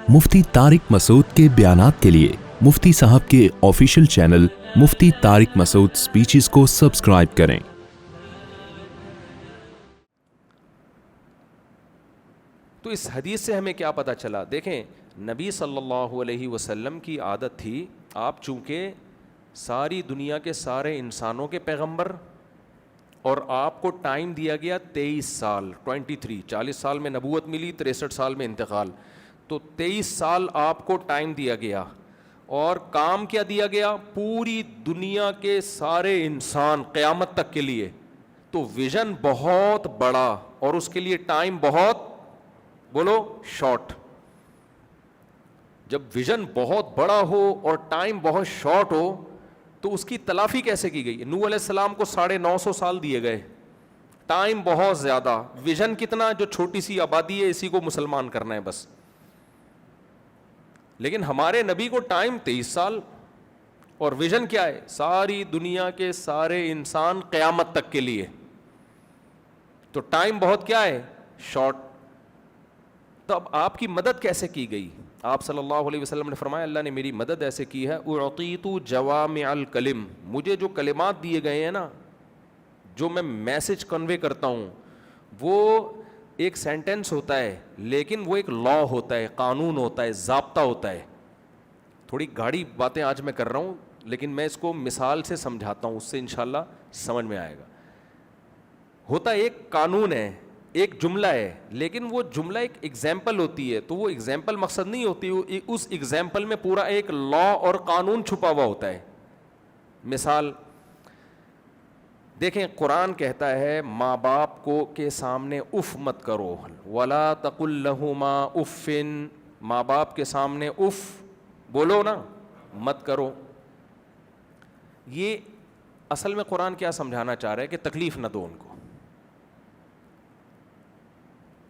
مفتی طارق مسعود کے بیانات کے لیے مفتی صاحب کے آفیشیل چینل مفتی طارق مسعود سپیچز کو سبسکرائب کریں۔ تو اس حدیث سے ہمیں کیا پتہ چلا؟ دیکھیں، نبی صلی اللہ علیہ وسلم کی عادت تھی، آپ چونکہ ساری دنیا کے سارے انسانوں کے پیغمبر، اور آپ کو ٹائم دیا گیا 23 سال 23، 40 سال میں نبوت ملی، 63 سال میں انتقال، تو 23 سال آپ کو ٹائم دیا گیا، اور کام کیا دیا گیا؟ پوری دنیا کے سارے انسان قیامت تک کے لیے۔ تو ویژن بہت بڑا اور اس کے لیے ٹائم بہت، بولو، شارٹ۔ جب ویژن بہت بڑا ہو اور ٹائم بہت شارٹ ہو تو اس کی تلافی کیسے کی گئی؟ نوح علیہ السلام کو 950 سال دیے گئے، ٹائم بہت زیادہ، ویژن کتنا؟ جو چھوٹی سی آبادی ہے اسی کو مسلمان کرنا ہے بس۔ لیکن ہمارے نبی کو ٹائم 23 سال، اور ویژن کیا ہے؟ ساری دنیا کے سارے انسان قیامت تک کے لیے۔ تو ٹائم بہت کیا ہے؟ شارٹ۔ تو اب آپ کی مدد کیسے کی گئی؟ آپ صلی اللہ علیہ وسلم نے فرمایا، اللہ نے میری مدد ایسے کی ہے، اعطیت جوامع الکلم، مجھے جو کلمات دیے گئے ہیں نا، جو میں میسج کنوے کرتا ہوں، وہ ایک سینٹنس ہوتا ہے لیکن وہ ایک لا ہوتا ہے، قانون ہوتا ہے، ضابطہ ہوتا ہے۔ تھوڑی گاڑی باتیں آج میں کر رہا ہوں لیکن میں اس کو مثال سے سمجھاتا ہوں، اس سے انشاءاللہ سمجھ میں آئے گا۔ ہوتا ایک قانون ہے، ایک جملہ ہے، لیکن وہ جملہ ایک ایگزامپل ہوتی ہے، تو وہ ایگزامپل مقصد نہیں ہوتی، اس ایگزامپل میں پورا ایک لا اور قانون چھپا ہوا ہوتا ہے۔ مثال دیکھیں، قرآن کہتا ہے ماں باپ کو کے سامنے اف مت کرو، ولا تقل لہما اف، ماں باپ کے سامنے اف بولو نا، مت کرو۔ یہ اصل میں قرآن کیا سمجھانا چاہ رہا ہے؟ کہ تکلیف نہ دو ان کو۔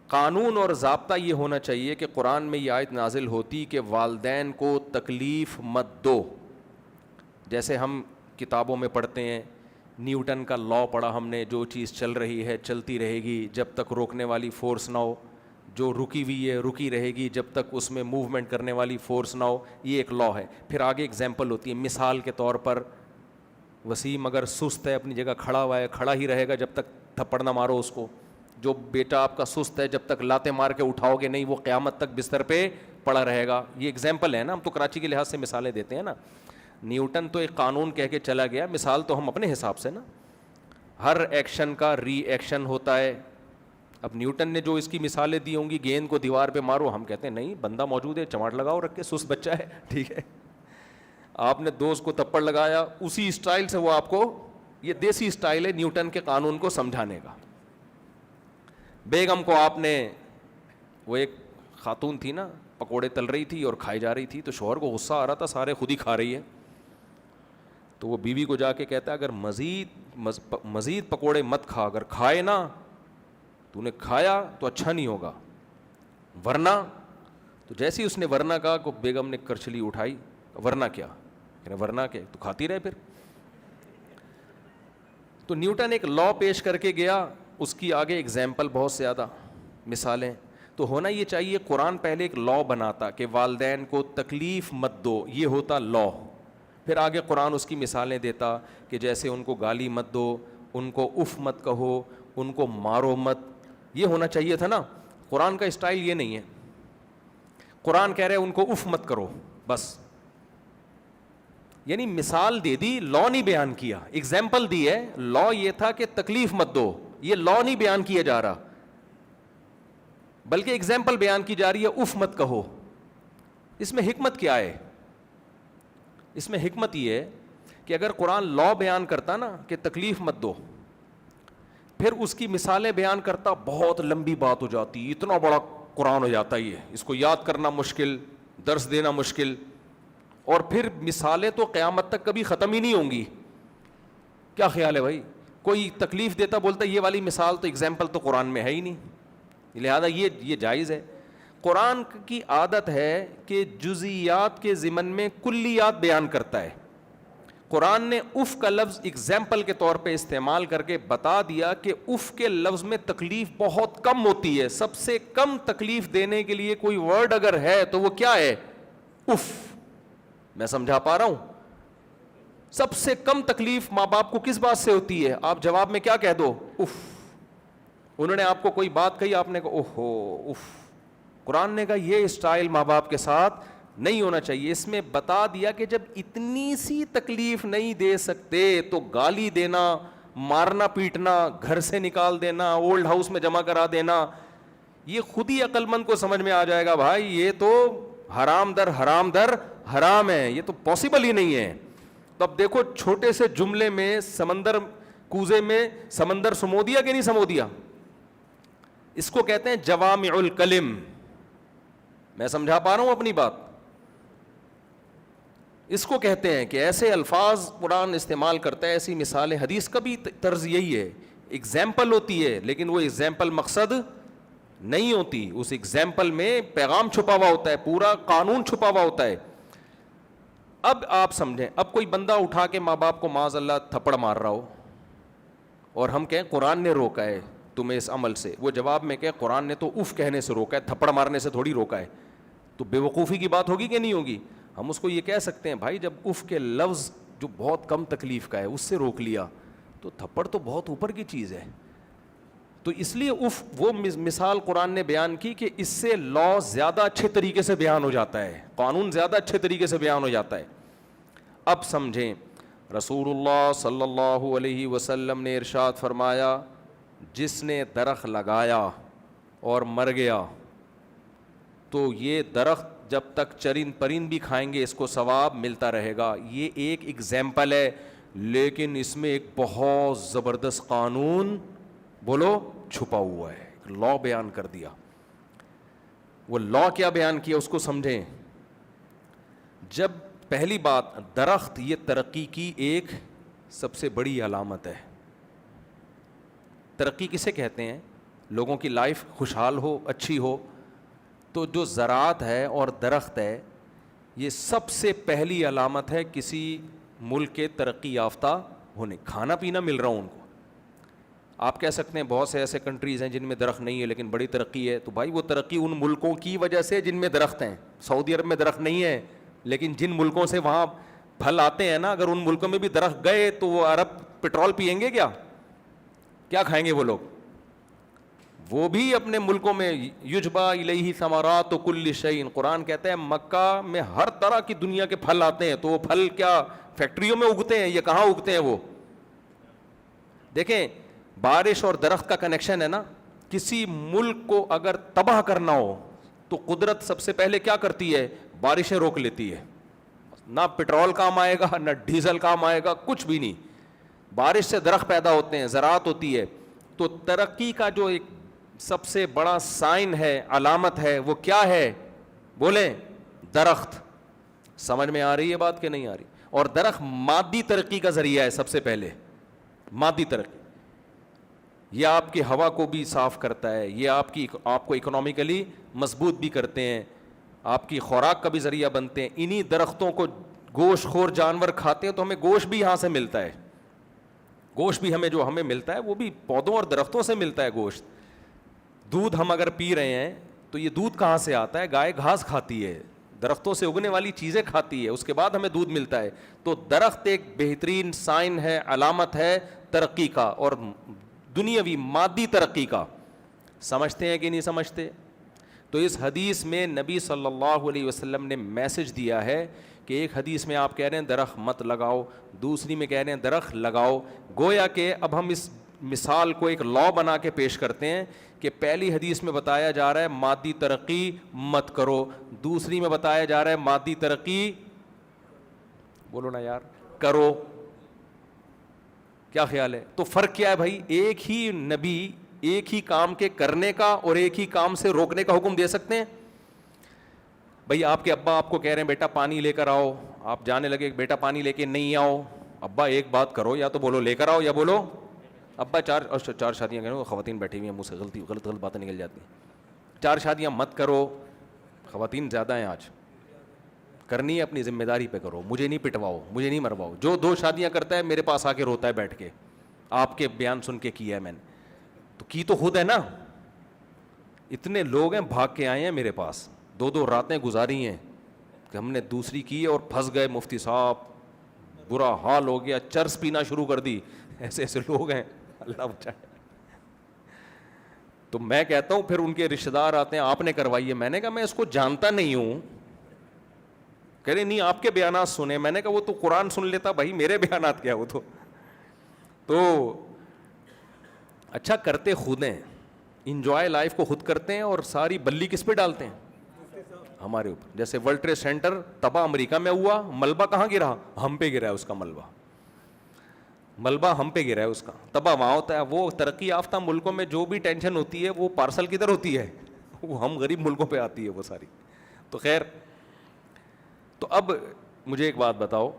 قانون اور ضابطہ یہ ہونا چاہیے کہ قرآن میں یہ آیت نازل ہوتی کہ والدین کو تکلیف مت دو۔ جیسے ہم کتابوں میں پڑھتے ہیں، نیوٹن کا لا پڑھا ہم نے، جو چیز چل رہی ہے چلتی رہے گی جب تک روکنے والی فورس نہ ہو، جو رکی ہوئی ہے رکی رہے گی جب تک اس میں موومنٹ کرنے والی فورس نہ ہو، یہ ایک لا ہے۔ پھر آگے ایگزامپل ہوتی ہے، مثال کے طور پر وسیم اگر سست ہے، اپنی جگہ کھڑا ہوا ہے، کھڑا ہی رہے گا جب تک تھپڑ نہ مارو اس کو۔ جو بیٹا آپ کا سست ہے، جب تک لاتیں مار کے اٹھاؤ گے نہیں، وہ قیامت تک بستر پہ پڑا رہے گا۔ یہ ایگزامپل ہے نا، ہم تو کراچی کے لحاظ سے مثالیں دیتے ہیں نا۔ نیوٹن تو ایک قانون کہہ کے چلا گیا، مثال تو ہم اپنے حساب سے نا، ہر ایکشن کا ری ایکشن ہوتا ہے۔ اب نیوٹن نے جو اس کی مثالیں دی ہوں گی، گیند کو دیوار پہ مارو، ہم کہتے ہیں نہیں، بندہ موجود ہے، چماٹ لگاؤ رکھ کے، سست بچہ ہے، ٹھیک ہے۔ آپ نے دوست کو تھپڑ لگایا، اسی اسٹائل سے وہ آپ کو، یہ دیسی اسٹائل ہے نیوٹن کے قانون کو سمجھانے کا۔ بیگم کو آپ نے، وہ ایک خاتون تھی نا، پکوڑے تل رہی تھی اور کھائی جا رہی تھی، تو شوہر کو غصہ آ رہا تھا، سارے خود ہی کھا رہی ہے، تو وہ بیوی کو جا کے کہتا ہے اگر مزید پکوڑے مت کھا، اگر کھائے نا، تو نے کھایا تو اچھا نہیں ہوگا، ورنہ۔ تو جیسے ہی اس نے ورنہ کہا کو بیگم نے کرچلی اٹھائی، ورنہ کیا؟ ورنہ کیا؟ تو کھاتی رہے پھر۔ تو نیوٹن ایک لا پیش کر کے گیا، اس کی آگے اگزامپل بہت زیادہ مثالیں۔ تو ہونا یہ چاہیے، قرآن پہلے ایک لا بناتا کہ والدین کو تکلیف مت دو، یہ ہوتا لا۔ پھر آگے قرآن اس کی مثالیں دیتا کہ جیسے ان کو گالی مت دو، ان کو اف مت کہو، ان کو مارو مت، یہ ہونا چاہیے تھا نا۔ قرآن کا اسٹائل یہ نہیں ہے، قرآن کہہ رہے ان کو اف مت کرو بس، یعنی مثال دے دی، لا نہیں بیان کیا، ایگزامپل دی ہے۔ لا یہ تھا کہ تکلیف مت دو، یہ لا نہیں بیان کیا جا رہا، بلکہ ایگزامپل بیان کی جا رہی ہے، اف مت کہو۔ اس میں حکمت کیا ہے؟ اس میں حکمت یہ ہے کہ اگر قرآن لا بیان کرتا نا کہ تکلیف مت دو، پھر اس کی مثالیں بیان کرتا، بہت لمبی بات ہو جاتی، اتنا بڑا قرآن ہو جاتا ہے، اس کو یاد کرنا مشکل، درس دینا مشکل، اور پھر مثالیں تو قیامت تک کبھی ختم ہی نہیں ہوں گی۔ کیا خیال ہے بھائی؟ کوئی تکلیف دیتا بولتا یہ والی مثال تو ایگزامپل تو قرآن میں ہے ہی نہیں، لہذا یہ جائز ہے۔ قرآن کی عادت ہے کہ جزئیات کے ضمن میں کلیات بیان کرتا ہے، قرآن نے اف کا لفظ اگزامپل کے طور پہ استعمال کر کے بتا دیا کہ اف کے لفظ میں تکلیف بہت کم ہوتی ہے. سب سے کم تکلیف دینے کے لیے کوئی ورڈ اگر ہے تو وہ کیا ہے؟ اف. میں سمجھا پا رہا ہوں؟ سب سے کم تکلیف ماں باپ کو کس بات سے ہوتی ہے؟ آپ جواب میں کیا کہہ دو؟ اف. انہوں نے آپ کو کوئی بات کہی, آپ نے کہا اوہو اف. قرآن نے کہا یہ اسٹائل ماں باپ کے ساتھ نہیں ہونا چاہیے. اس میں بتا دیا کہ جب اتنی سی تکلیف نہیں دے سکتے تو گالی دینا, مارنا پیٹنا, گھر سے نکال دینا, اولڈ ہاؤس میں جمع کرا دینا, یہ خود ہی عقل مند کو سمجھ میں آ جائے گا بھائی یہ تو حرام در حرام ہے, یہ تو پاسبل ہی نہیں ہے. تو اب دیکھو چھوٹے سے جملے میں سمندر کوزے میں سمندر سمو دیا کہ نہیں سمو دیا. اس کو کہتے ہیں جوامع الکلم. میں سمجھا پا رہا ہوں اپنی بات؟ اس کو کہتے ہیں کہ ایسے الفاظ قرآن استعمال کرتا ہے, ایسی مثالیں. حدیث کا بھی طرز یہی ہے, ایگزامپل ہوتی ہے لیکن وہ ایگزامپل مقصد نہیں ہوتی, اس ایگزامپل میں پیغام چھپا ہوا ہوتا ہے, پورا قانون چھپا ہوا ہوتا ہے. اب آپ سمجھیں, اب کوئی بندہ اٹھا کے ماں باپ کو معاذ اللہ تھپڑ مار رہا ہو اور ہم کہیں قرآن نے روکا ہے تمہیں اس عمل سے, وہ جواب میں کہ قرآن نے تو اف کہنے سے روکا ہے, تھپڑ مارنے سے تھوڑی روکا ہے. تو بے وقوفی کی بات ہوگی کہ نہیں ہوگی؟ ہم اس کو یہ کہہ سکتے ہیں بھائی جب اف کے لفظ جو بہت کم تکلیف کا ہے اس سے روک لیا تو تھپڑ تو بہت اوپر کی چیز ہے. تو اس لیے اف وہ مثال قرآن نے بیان کی کہ اس سے لا زیادہ اچھے طریقے سے بیان ہو جاتا ہے, قانون زیادہ اچھے طریقے سے بیان ہو جاتا ہے. اب سمجھیں, رسول اللہ صلی اللہ علیہ وسلم نے ارشاد فرمایا جس نے درخت لگایا اور مر گیا تو یہ درخت جب تک چرند پرند بھی کھائیں گے اس کو ثواب ملتا رہے گا. یہ ایک ایگزامپل ہے, لیکن اس میں ایک بہت زبردست قانون بولو چھپا ہوا ہے, ایک لا بیان کر دیا. وہ لا کیا بیان کیا اس کو سمجھیں. جب پہلی بات, درخت یہ ترقی کی ایک سب سے بڑی علامت ہے. ترقی کسے کہتے ہیں؟ لوگوں کی لائف خوشحال ہو, اچھی ہو. تو جو زراعت ہے اور درخت ہے یہ سب سے پہلی علامت ہے کسی ملک کے ترقی یافتہ ہونے. کھانا پینا مل رہا ہوں ان کو. آپ کہہ سکتے ہیں بہت سے ایسے کنٹریز ہیں جن میں درخت نہیں ہے لیکن بڑی ترقی ہے, تو بھائی وہ ترقی ان ملکوں کی وجہ سے جن میں درخت ہیں. سعودی عرب میں درخت نہیں ہے لیکن جن ملکوں سے وہاں پھل آتے ہیں نا, اگر ان ملکوں میں بھی درخت گئے تو وہ عرب پٹرول پئیں گے کیا؟ کیا کھائیں گے وہ لوگ؟ وہ بھی اپنے ملکوں میں یجبا الیہ ثمرات کل شیء. قرآن کہتا ہے مکہ میں ہر طرح کی دنیا کے پھل آتے ہیں, تو وہ پھل کیا فیکٹریوں میں اگتے ہیں؟ یہ کہاں اگتے ہیں؟ وہ دیکھیں, بارش اور درخت کا کنیکشن ہے نا. کسی ملک کو اگر تباہ کرنا ہو تو قدرت سب سے پہلے کیا کرتی ہے؟ بارشیں روک لیتی ہے. نہ پٹرول کام آئے گا, نہ ڈیزل کام آئے گا, کچھ بھی نہیں. بارش سے درخت پیدا ہوتے ہیں, زراعت ہوتی ہے. تو ترقی کا جو ایک سب سے بڑا سائن ہے, علامت ہے, وہ کیا ہے؟ بولیں, درخت. سمجھ میں آ رہی ہے بات کہ نہیں آ رہی؟ اور درخت مادی ترقی کا ذریعہ ہے سب سے پہلے. مادی ترقی یہ آپ کی ہوا کو بھی صاف کرتا ہے, یہ آپ کو اکنامکلی مضبوط بھی کرتے ہیں, آپ کی خوراک کا بھی ذریعہ بنتے ہیں. انہی درختوں کو گوشت خور جانور کھاتے ہیں تو ہمیں گوشت بھی یہاں سے ملتا ہے. گوشت بھی ہمیں ملتا ہے وہ بھی پودوں اور درختوں سے ملتا ہے گوشت. دودھ ہم اگر پی رہے ہیں تو یہ دودھ کہاں سے آتا ہے؟ گائے گھاس کھاتی ہے, درختوں سے اگنے والی چیزیں کھاتی ہے, اس کے بعد ہمیں دودھ ملتا ہے. تو درخت ایک بہترین سائن ہے, علامت ہے ترقی کا, اور دنیاوی مادی ترقی کا. سمجھتے ہیں کہ نہیں سمجھتے؟ تو اس حدیث میں نبی صلی اللہ علیہ وسلم نے میسج دیا ہے کہ ایک حدیث میں آپ کہہ رہے ہیں درخت مت لگاؤ, دوسری میں کہہ رہے ہیں درخت لگاؤ. گویا کہ اب ہم اس مثال کو ایک لا بنا کے پیش کرتے ہیں کہ پہلی حدیث میں بتایا جا رہا ہے مادی ترقی مت کرو, دوسری میں بتایا جا رہا ہے مادی ترقی بولو نا یار کرو. کیا خیال ہے؟ تو فرق کیا ہے بھائی؟ ایک ہی نبی ایک ہی کام کے کرنے کا اور ایک ہی کام سے روکنے کا حکم دے سکتے ہیں. بھائی آپ کے ابا آپ کو کہہ رہے ہیں بیٹا پانی لے کر آؤ, آپ جانے لگے بیٹا پانی لے کے نہیں آؤ. ابا ایک بات کرو, یا تو بولو لے کر آؤ یا بولو ابا چار شادیاں کرو. خواتین بیٹھی ہوئی ہیں, منہ سے غلط باتیں نکل جاتی ہیں. 4 شادیاں مت کرو, خواتین زیادہ ہیں آج. کرنی ہے اپنی ذمہ داری پہ کرو, مجھے نہیں پٹواؤ, مجھے نہیں مرواؤ. جو 2 شادیاں کرتا ہے میرے پاس آ کے روتا ہے بیٹھ کے, آپ کے بیان سن کے کیا ہے میں نے, تو کی تو خود ہے نا. اتنے لوگ ہیں بھاگ کے آئے ہیں میرے پاس, 2 راتیں گزاری ہیں کہ ہم نے دوسری کی ہے اور پھنس گئے مفتی صاحب, برا حال ہو گیا, چرس پینا شروع کر دی. ایسے ایسے لوگ ہیں, اللہ بچائے. تو میں کہتا ہوں پھر ان کے رشتہ دار آتے ہیں, آپ نے کروائی ہے. میں نے کہا میں اس کو جانتا نہیں ہوں. کہہ رہے نہیں آپ کے بیانات سنے. میں نے کہا وہ تو قرآن سن لیتا بھائی, میرے بیانات کیا وہ تو اچھا کرتے خود ہیں, انجوائے لائف کو خود کرتے ہیں, اور ساری بلی کس پہ ڈالتے ہیں, ہمارے اوپر. جیسے ورلڈ ٹریڈ سینٹر تباہ امریکہ میں ہوا, ملبہ کہاں گرا, ہم پہ گرا ہے اس کا ملبہ ہم پہ گرا ہے, اس کا تباہ وہاں ہوتا ہے. وہ ترقی یافتہ ملکوں میں جو بھی ٹینشن ہوتی ہے وہ پارسل کدھر ہوتی ہے, وہ ہم غریب ملکوں پہ آتی ہے وہ ساری. تو خیر, تو اب مجھے ایک بات بتاؤ,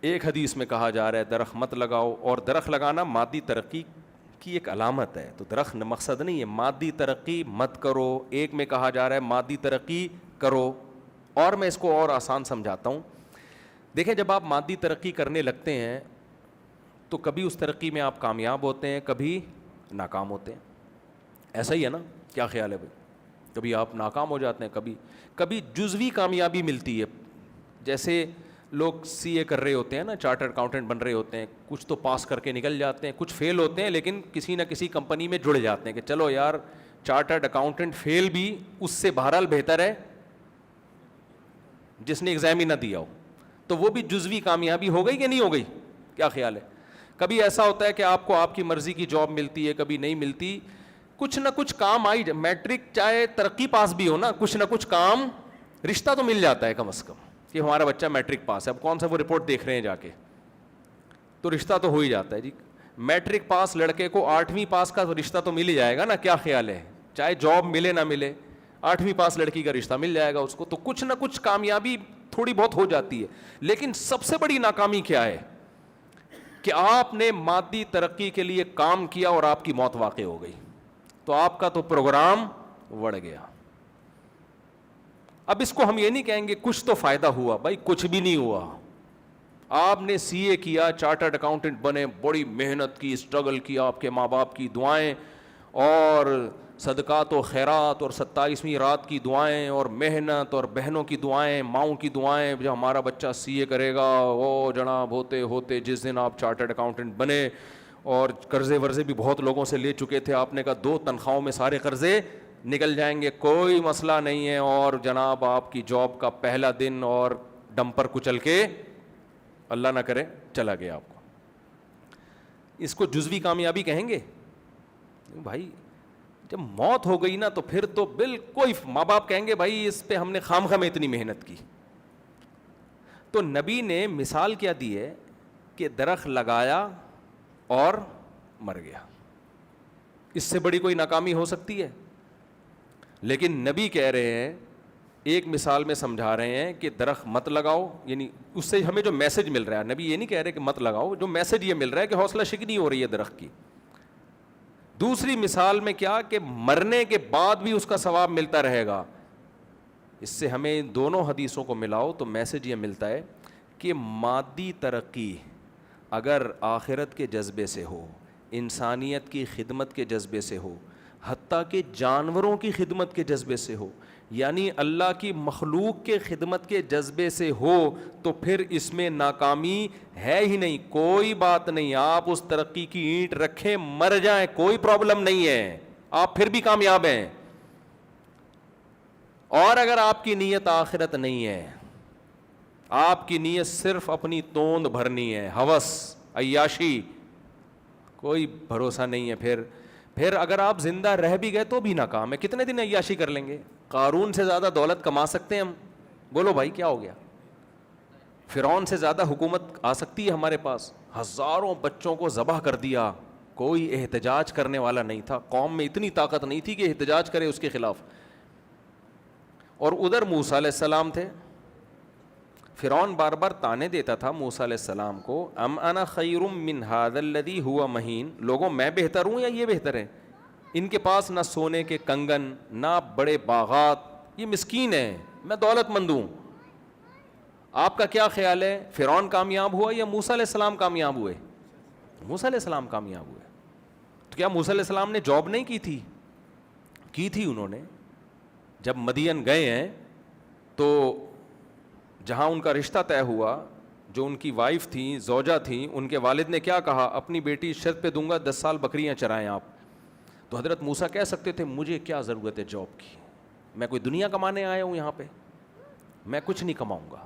ایک حدیث میں کہا جا رہا ہے درخت مت لگاؤ, اور درخت لگانا مادی ترقی کی ایک علامت ہے, تو درخت مقصد نہیں ہے, مادی ترقی مت کرو. ایک میں کہا جا رہا ہے مادی ترقی کرو. اور میں اس کو اور آسان سمجھاتا ہوں. دیکھیں جب آپ مادی ترقی کرنے لگتے ہیں تو کبھی اس ترقی میں آپ کامیاب ہوتے ہیں, کبھی ناکام ہوتے ہیں. ایسا ہی ہے نا, کیا خیال ہے بھائی؟ کبھی آپ ناکام ہو جاتے ہیں, کبھی جزوی کامیابی ملتی ہے. جیسے لوگ سی اے کر رہے ہوتے ہیں نا, چارٹرڈ اکاؤنٹنٹ بن رہے ہوتے ہیں, کچھ تو پاس کر کے نکل جاتے ہیں, کچھ فیل ہوتے ہیں لیکن کسی نہ کسی کمپنی میں جڑ جاتے ہیں کہ چلو یار چارٹرڈ اکاؤنٹنٹ فیل بھی اس سے بہرحال بہتر ہے جس نے ایگزام ہی نہ دیا ہو. تو وہ بھی جزوی کامیابی ہو گئی کہ نہیں ہو گئی, کیا خیال ہے؟ کبھی ایسا ہوتا ہے کہ آپ کو آپ کی مرضی کی جاب ملتی ہے, کبھی نہیں ملتی, کچھ نہ کچھ کام آئی. میٹرک چاہے ترقی پاس بھی ہو نا, کچھ نہ کچھ کام, رشتہ تو مل جاتا ہے کم از کم کہ ہمارا بچہ میٹرک پاس ہے. اب کون سا وہ رپورٹ دیکھ رہے ہیں جا کے, تو رشتہ تو ہو ہی جاتا ہے جی. میٹرک پاس لڑکے کو 8ویں پاس کا رشتہ تو مل ہی جائے گا نا, کیا خیال ہے؟ چاہے جاب ملے نہ ملے, 8ویں پاس لڑکی کا رشتہ مل جائے گا اس کو. تو کچھ نہ کچھ کامیابی تھوڑی بہت ہو جاتی ہے. لیکن سب سے بڑی ناکامی کیا ہے کہ آپ نے مادی ترقی کے لیے کام کیا اور آپ کی موت واقع ہو گئی, تو آپ کا تو پروگرام وڑ گیا. اب اس کو ہم یہ نہیں کہیں گے کچھ تو فائدہ ہوا, بھائی کچھ بھی نہیں ہوا. آپ نے سی اے کیا, چارٹرڈ اکاؤنٹنٹ بنے, بڑی محنت کی, اسٹرگل کیا, آپ کے ماں باپ کی دعائیں اور صدقات و خیرات اور 27ویں رات کی دعائیں اور محنت اور بہنوں کی دعائیں, ماؤں کی دعائیں, جو ہمارا بچہ سی اے کرے گا. وہ جناب ہوتے ہوتے جس دن آپ چارٹرڈ اکاؤنٹنٹ بنے, اور قرضے ورضے بھی بہت لوگوں سے لے چکے تھے, آپ نے کہا 2 تنخواہوں میں سارے قرضے نکل جائیں گے, کوئی مسئلہ نہیں ہے, اور جناب آپ کی جاب کا پہلا دن اور ڈمپر کچل کے اللہ نہ کرے چلا گیا آپ کو. اس کو جزوی کامیابی کہیں گے بھائی؟ جب موت ہو گئی نا تو پھر تو بالکل ماں باپ کہیں گے بھائی اس پہ ہم نے خواہ میں اتنی محنت کی. تو نبی نے مثال کیا دی ہے کہ درخت لگایا اور مر گیا, اس سے بڑی کوئی ناکامی ہو سکتی ہے؟ لیکن نبی کہہ رہے ہیں, ایک مثال میں سمجھا رہے ہیں کہ درخت مت لگاؤ, یعنی اس سے ہمیں جو میسج مل رہا ہے, نبی یہ نہیں کہہ رہے کہ مت لگاؤ, جو میسج یہ مل رہا ہے کہ حوصلہ شکنی ہو رہی ہے درخت کی. دوسری مثال میں کیا کہ مرنے کے بعد بھی اس کا ثواب ملتا رہے گا. اس سے ہمیں دونوں حدیثوں کو ملاؤ تو میسج یہ ملتا ہے کہ مادی ترقی اگر آخرت کے جذبے سے ہو, انسانیت کی خدمت کے جذبے سے ہو, حتیٰ کہ جانوروں کی خدمت کے جذبے سے ہو, یعنی اللہ کی مخلوق کے خدمت کے جذبے سے ہو, تو پھر اس میں ناکامی ہے ہی نہیں. کوئی بات نہیں, آپ اس ترقی کی اینٹ رکھیں, مر جائیں, کوئی پرابلم نہیں ہے, آپ پھر بھی کامیاب ہیں. اور اگر آپ کی نیت آخرت نہیں ہے, آپ کی نیت صرف اپنی توند بھرنی ہے, ہوس, عیاشی, کوئی بھروسہ نہیں ہے. پھر اگر آپ زندہ رہ بھی گئے تو بھی ناکام ہے. کتنے دن عیاشی کر لیں گے؟ قارون سے زیادہ دولت کما سکتے ہیں ہم؟ بولو بھائی کیا ہو گیا؟ فرعون سے زیادہ حکومت آ سکتی ہے ہمارے پاس؟ ہزاروں بچوں کو ذبح کر دیا, کوئی احتجاج کرنے والا نہیں تھا, قوم میں اتنی طاقت نہیں تھی کہ احتجاج کرے اس کے خلاف. اور ادھر موسیٰ علیہ السلام تھے, فرعون بار بار تانے دیتا تھا موسیٰ علیہ السلام کو, ام انا خیر من ھذا الذی ھو مہین, لوگوں میں بہتر ہوں یا یہ بہتر ہے؟ ان کے پاس نہ سونے کے کنگن, نہ بڑے باغات, یہ مسکین ہے, میں دولت مند ہوں. آپ کا کیا خیال ہے, فرعون کامیاب ہوا یا موسیٰ علیہ السلام کامیاب ہوئے؟ موسیٰ علیہ السلام کامیاب ہوئے. تو کیا موسیٰ علیہ السلام نے جاب نہیں کی تھی؟ کی تھی انہوں نے. جب مدین گئے ہیں تو جہاں ان کا رشتہ طے ہوا, جو ان کی وائف تھیں, زوجہ تھیں, ان کے والد نے کیا کہا, اپنی بیٹی شرط پہ دوں گا 10 سال بکریاں چرائیں آپ. تو حضرت موسیٰ کہہ سکتے تھے مجھے کیا ضرورت ہے جاب کی, میں کوئی دنیا کمانے آیا ہوں یہاں پہ, میں کچھ نہیں کماؤں گا,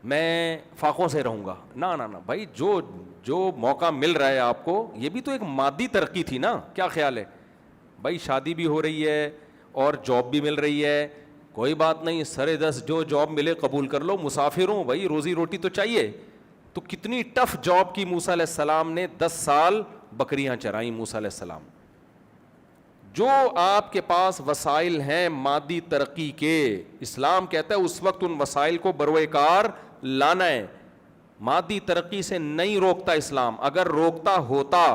میں فاقوں سے رہوں گا. نا نا نا بھائی, جو موقع مل رہا ہے آپ کو, یہ بھی تو ایک مادی ترقی تھی نا. کیا خیال ہے بھائی, شادی بھی ہو رہی ہے اور جاب بھی مل رہی ہے, کوئی بات نہیں, سرے 10 جو جاب ملے قبول کر لو, مسافر ہوں بھائی, روزی روٹی تو چاہیے. تو کتنی ٹف جاب کی موسیٰ علیہ السلام نے, 10 سال بکریاں چرائیں موسیٰ علیہ السلام. جو آپ کے پاس وسائل ہیں مادی ترقی کے, اسلام کہتا ہے اس وقت ان وسائل کو بروئے کار لانا ہے. مادی ترقی سے نہیں روکتا اسلام, اگر روکتا ہوتا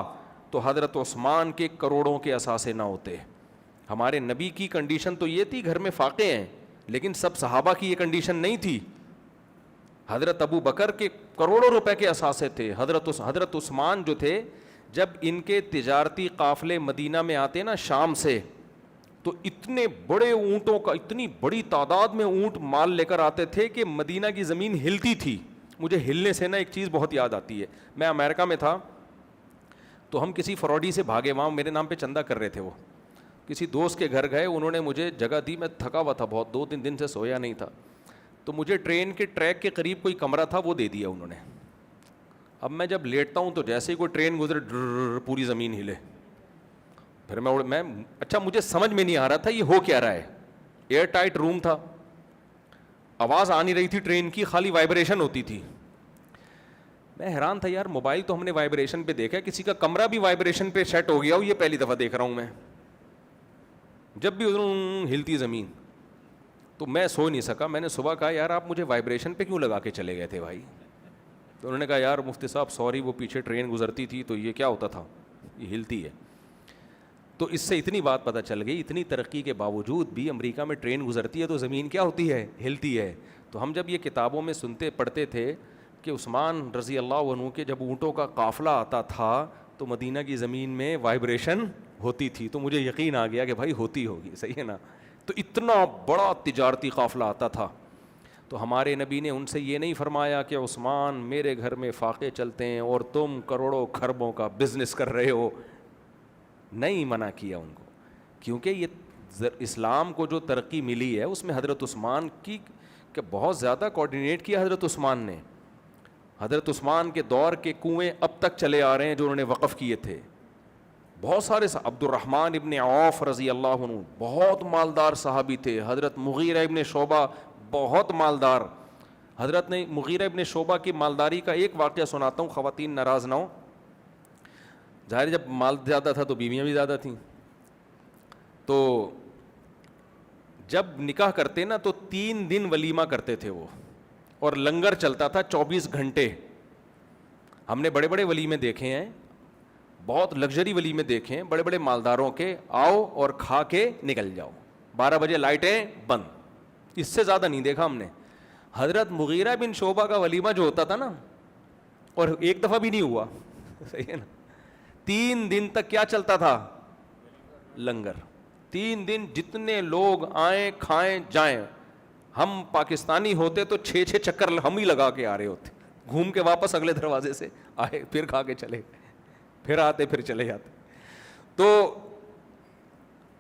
تو حضرت عثمان کے کروڑوں کے اثاثے نہ ہوتے. ہمارے نبی کی کنڈیشن تو یہ تھی, گھر میں فاقے ہیں, لیکن سب صحابہ کی یہ کنڈیشن نہیں تھی. حضرت ابو بکر کے کروڑوں روپے کے اثاثے تھے. حضرت عثمان جو تھے, جب ان کے تجارتی قافلے مدینہ میں آتے نا شام سے, تو اتنے بڑے اونٹوں کا, اتنی بڑی تعداد میں اونٹ مال لے کر آتے تھے کہ مدینہ کی زمین ہلتی تھی. مجھے ہلنے سے نا ایک چیز بہت یاد آتی ہے. میں امریکہ میں تھا تو ہم کسی فراڈی سے بھاگے, وہاں میرے نام پہ چندہ کر رہے تھے. وہ کسی دوست کے گھر گئے, انہوں نے مجھے جگہ دی, میں تھکا ہوا تھا بہت, 2-3 دن سے سویا نہیں تھا, تو مجھے ٹرین کے ٹریک کے قریب کوئی کمرہ تھا, وہ دے دیا انہوں نے. اب میں جب لیٹتا ہوں تو جیسے ہی کوئی ٹرین گزرے پوری زمین ہلے. پھر میں اچھا مجھے سمجھ میں نہیں آ رہا تھا یہ ہو کیا رہا ہے. ایئر ٹائٹ روم تھا, آواز آ نہیں رہی تھی ٹرین کی, خالی وائبریشن ہوتی تھی. میں حیران تھا یار, موبائل تو ہم نے وائبریشن پہ دیکھا, کسی کا کمرہ بھی وائبریشن پہ سیٹ ہو گیا ہو, یہ پہلی دفعہ دیکھ رہا ہوں میں. جب بھی ہلتی زمین تو میں سو نہیں سکا. میں نے صبح کہا یار آپ مجھے وائبریشن پہ کیوں لگا کے چلے گئے تھے بھائی؟ تو انہوں نے کہا یار مفتی صاحب سوری, وہ پیچھے ٹرین گزرتی تھی تو یہ کیا ہوتا تھا, یہ ہلتی ہے. تو اس سے اتنی بات پتہ چل گئی, اتنی ترقی کے باوجود بھی امریکہ میں ٹرین گزرتی ہے تو زمین کیا ہوتی ہے, ہلتی ہے. تو ہم جب یہ کتابوں میں سنتے پڑھتے تھے کہ عثمان رضی اللہ عنہ کے جب اونٹوں کا قافلہ آتا تھا تو مدینہ کی زمین میں وائبریشن ہوتی تھی, تو مجھے یقین آ گیا کہ بھائی ہوتی ہوگی, صحیح ہے نا. تو اتنا بڑا تجارتی قافلہ آتا تھا. تو ہمارے نبی نے ان سے یہ نہیں فرمایا کہ عثمان میرے گھر میں فاقے چلتے ہیں اور تم کروڑوں خربوں کا بزنس کر رہے ہو, نہیں منع کیا ان کو, کیونکہ یہ اسلام کو جو ترقی ملی ہے اس میں حضرت عثمان کی کہ بہت زیادہ کوآرڈینیٹ کیا حضرت عثمان نے. حضرت عثمان کے دور کے کنویں اب تک چلے آ رہے ہیں جو انہوں نے وقف کیے تھے. بہت سارے, عبد الرحمن ابن عوف رضی اللہ عنہ بہت مالدار صحابی تھے. حضرت مغیرہ ابن شعبہ بہت مالدار. حضرت نے مغیرہ ابن شعبہ کی مالداری کا ایک واقعہ سناتا ہوں, خواتین ناراض نہ ہوں. ظاہر جب مال زیادہ تھا تو بیویاں بھی زیادہ تھیں, تو جب نکاح کرتے نا تو 3 دن ولیمہ کرتے تھے وہ, اور لنگر چلتا تھا 24 گھنٹے. ہم نے بڑے بڑے ولیمے دیکھے ہیں, بہت لگژری ولیمے دیکھے ہیں بڑے بڑے مالداروں کے, آؤ اور کھا کے نکل جاؤ, 12 بجے لائٹیں بند, اس سے زیادہ نہیں دیکھا ہم نے. حضرت مغیرہ بن شعبہ کا ولیمہ جو ہوتا تھا نا, اور ایک دفعہ بھی نہیں ہوا, صحیح ہے نا, 3 دن تک کیا چلتا تھا, لنگر. 3 دن جتنے لوگ آئیں کھائیں جائیں. ہم پاکستانی ہوتے تو 6 چکر ہم ہی لگا کے آ رہے ہوتے, گھوم کے واپس اگلے دروازے سے آئے, پھر کھا کے چلے, پھر آتے پھر چلے جاتے. تو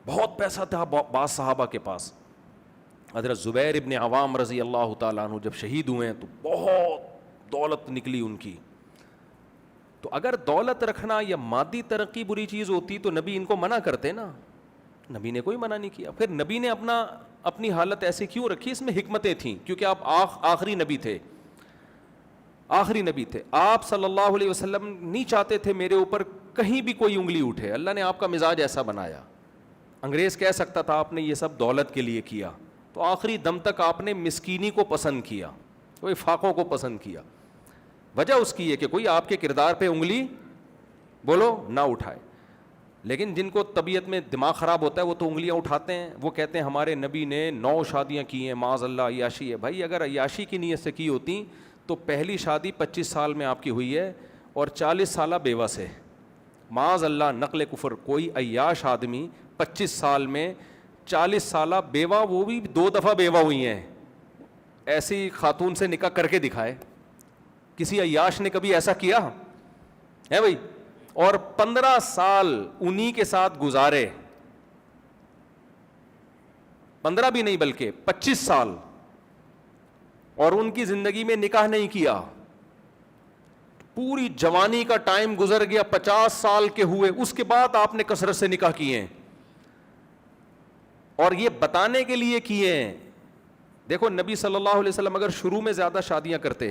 بہت پیسہ تھا بعض صحابہ کے پاس. حضرت زبیر ابن عوام رضی اللہ تعالیٰ عنہ جب شہید ہوئے ہیں تو بہت دولت نکلی ان کی. تو اگر دولت رکھنا یا مادی ترقی بری چیز ہوتی تو نبی ان کو منع کرتے نا, نبی نے کوئی منع نہیں کیا. پھر نبی نے اپنی حالت ایسی کیوں رکھی, اس میں حکمتیں تھیں, کیونکہ آپ آخری نبی تھے, آخری نبی تھے. آپ صلی اللہ علیہ وسلم نہیں چاہتے تھے میرے اوپر کہیں بھی کوئی انگلی اٹھے. اللہ نے آپ کا مزاج ایسا بنایا. انگریز کہہ سکتا تھا آپ نے یہ سب دولت کے لیے کیا, تو آخری دم تک آپ نے مسکینی کو پسند کیا, کوئی فاقوں کو پسند کیا. وجہ اس کی ہے کہ کوئی آپ کے کردار پہ انگلی بولو نہ اٹھائے. لیکن جن کو طبیعت میں دماغ خراب ہوتا ہے وہ تو انگلیاں اٹھاتے ہیں, وہ کہتے ہیں ہمارے نبی نے 9 شادیاں کی ہیں, معاذ اللہ عیاشی ہے. بھائی اگر عیاشی کی نیت سے کی ہوتی تو پہلی شادی 25 سال میں آپ کی ہوئی ہے اور 40 سالہ بیوہ سے. معاذ اللہ, نقل کفر, کوئی عیاش آدمی 25 سال میں 40 سالہ بیوہ, وہ بھی 2 دفعہ بیوہ ہوئی ہیں, ایسی خاتون سے نکاح کر کے دکھائے. کسی عیاش نے کبھی ایسا کیا ہے بھائی؟ اور 15 سال انہی کے ساتھ گزارے, 15 بھی نہیں بلکہ 25 سال, اور ان کی زندگی میں نکاح نہیں کیا. پوری جوانی کا ٹائم گزر گیا, 50 سال کے ہوئے, اس کے بعد آپ نے کثرت سے نکاح کیے ہیں, اور یہ بتانے کے لیے کیے ہیں. دیکھو نبی صلی اللہ علیہ وسلم اگر شروع میں زیادہ شادیاں کرتے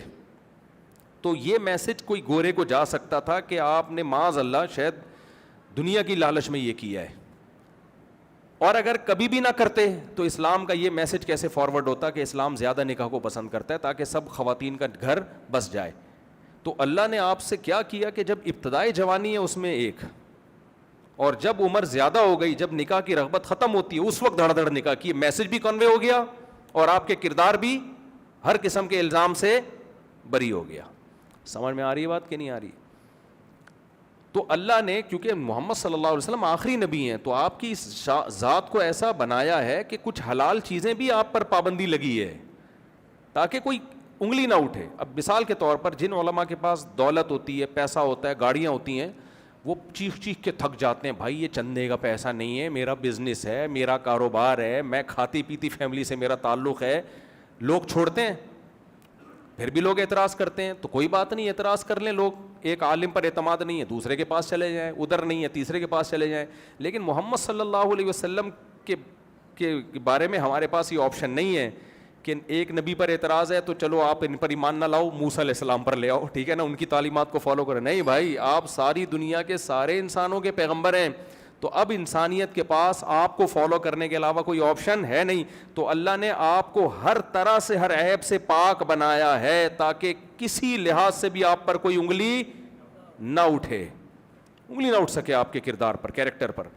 تو یہ میسج کوئی گورے کو جا سکتا تھا کہ آپ نے معاذ اللہ شاید دنیا کی لالچ میں یہ کیا ہے. اور اگر کبھی بھی نہ کرتے تو اسلام کا یہ میسج کیسے فارورڈ ہوتا کہ اسلام زیادہ نکاح کو پسند کرتا ہے تاکہ سب خواتین کا گھر بس جائے. تو اللہ نے آپ سے کیا کیا کہ جب ابتدائی جوانی ہے اس میں ایک, اور جب عمر زیادہ ہو گئی, جب نکاح کی رغبت ختم ہوتی ہے, اس وقت دھڑ دھڑ نکاح کی. میسج بھی کنوے ہو گیا اور آپ کے کردار بھی ہر قسم کے الزام سے بری ہو گیا. سمجھ میں آ رہی ہے بات کہ نہیں آ رہی؟ تو اللہ نے, کیونکہ محمد صلی اللہ علیہ وسلم آخری نبی ہیں, تو آپ کی اس ذات کو ایسا بنایا ہے کہ کچھ حلال چیزیں بھی آپ پر پابندی لگی ہے تاکہ کوئی انگلی نہ اٹھے. اب مثال کے طور پر جن علماء کے پاس دولت ہوتی ہے, پیسہ ہوتا ہے, گاڑیاں ہوتی ہیں, وہ چیخ چیخ کے تھک جاتے ہیں, بھائی یہ چندے کا پیسہ نہیں ہے, میرا بزنس ہے, میرا کاروبار ہے, میں کھاتی پیتی فیملی سے میرا تعلق ہے. لوگ چھوڑتے ہیں, پھر بھی لوگ اعتراض کرتے ہیں, تو کوئی بات نہیں, اعتراض کر لیں لوگ. ایک عالم پر اعتماد نہیں ہے, دوسرے کے پاس چلے جائیں, ادھر نہیں ہے تیسرے کے پاس چلے جائیں. لیکن محمد صلی اللہ علیہ وسلم کے بارے میں ہمارے پاس یہ آپشن نہیں ہے کہ ایک نبی پر اعتراض ہے تو چلو آپ ان پر ایمان نہ لاؤ, موسیٰ علیہ السلام پر لے آؤ, ٹھیک ہے نا, ان کی تعلیمات کو فالو کریں. نہیں بھائی, آپ ساری دنیا کے سارے انسانوں کے پیغمبر ہیں, تو اب انسانیت کے پاس آپ کو فالو کرنے کے علاوہ کوئی آپشن ہے نہیں. تو اللہ نے آپ کو ہر طرح سے, ہر عیب سے پاک بنایا ہے تاکہ کسی لحاظ سے بھی آپ پر کوئی انگلی نہ اٹھے, انگلی نہ اٹھ سکے آپ کے کردار پر, کیریکٹر پر.